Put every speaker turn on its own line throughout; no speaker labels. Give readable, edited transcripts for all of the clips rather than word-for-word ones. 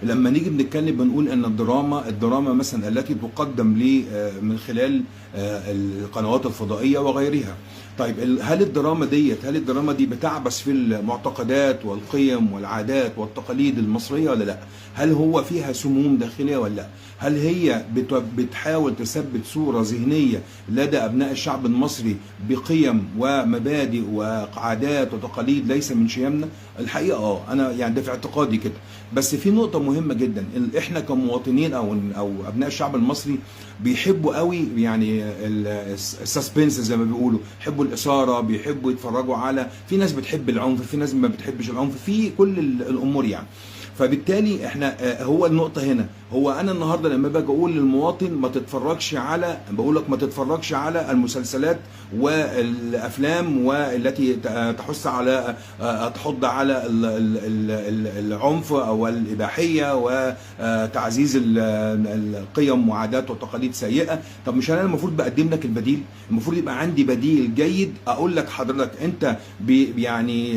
لما نيجي بنتكلم بنقول ان الدراما مثلا التي تقدم لي من خلال القنوات الفضائيه وغيرها. طيب هل الدراما دي بتعبث في المعتقدات والقيم والعادات والتقاليد المصريه ولا لا؟ هل هو فيها سموم داخليه ولا لا؟ هل هي بتحاول تثبت صوره ذهنيه لدى ابناء الشعب المصري بقيم ومبادئ وعادات وتقاليد ليس من شيمنا؟ الحقيقه انا يعني ده في اعتقادي كده. بس في نقطه مهمه جدا، احنا كمواطنين او ابناء الشعب المصري بيحبوا قوي يعني السسبنس زي ما بيقولوا، بيحبوا الاثاره، بيحبوا يتفرجوا على، في ناس بتحب العنف، في ناس ما بتحبش العنف، في كل الامور يعني. فبالتالي احنا هو النقطه هنا، هو انا النهارده لما باجي اقول للمواطن ما تتفرجش على، بقول لك ما تتفرجش على المسلسلات والافلام والتي تحض على العنف او الاباحيه وتعزيز القيم وعادات وتقاليد سيئه. طب مش انا المفروض بقدم لك البديل؟ المفروض يبقى عندي بديل جيد، اقول لك حضرتك انت يعني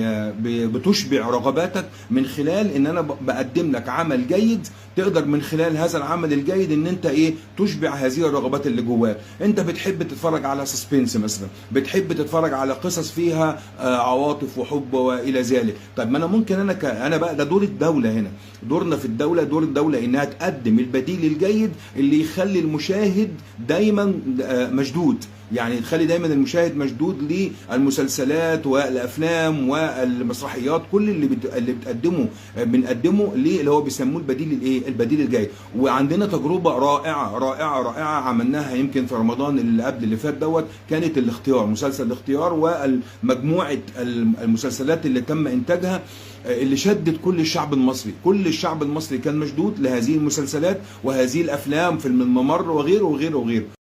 بتشبع رغباتك من خلال ان انا بقدم لك عمل جيد، تقدر من خلال هذا العمل الجيد ان انت تشبع هذه الرغبات اللي جواك. انت بتحب تتفرج على سسبنس مثلا، بتحب تتفرج على قصص فيها عواطف وحب والى ذلك. طيب ما انا ممكن انا بقى، ده دور الدوله هنا، دورنا في الدوله، دور الدوله انها تقدم البديل الجيد اللي يخلي المشاهد دايما مشدود، يعني تخلي دايما المشاهد مشدود للمسلسلات والافلام والمسرحيات، كل اللي بنقدمه اللي هو بيسموه البديل الجيد. وعندنا تجربه رائعه رائعه رائعه عملناها يمكن في رمضان اللي قبل اللي فات كانت الاختيار، مسلسل الاختيار ومجموعه المسلسلات اللي تم انتاجها اللي شدت كل الشعب المصري، كل الشعب المصري كان مشدود لهذه المسلسلات وهذه الافلام في الممر وغيره وغيره وغيره.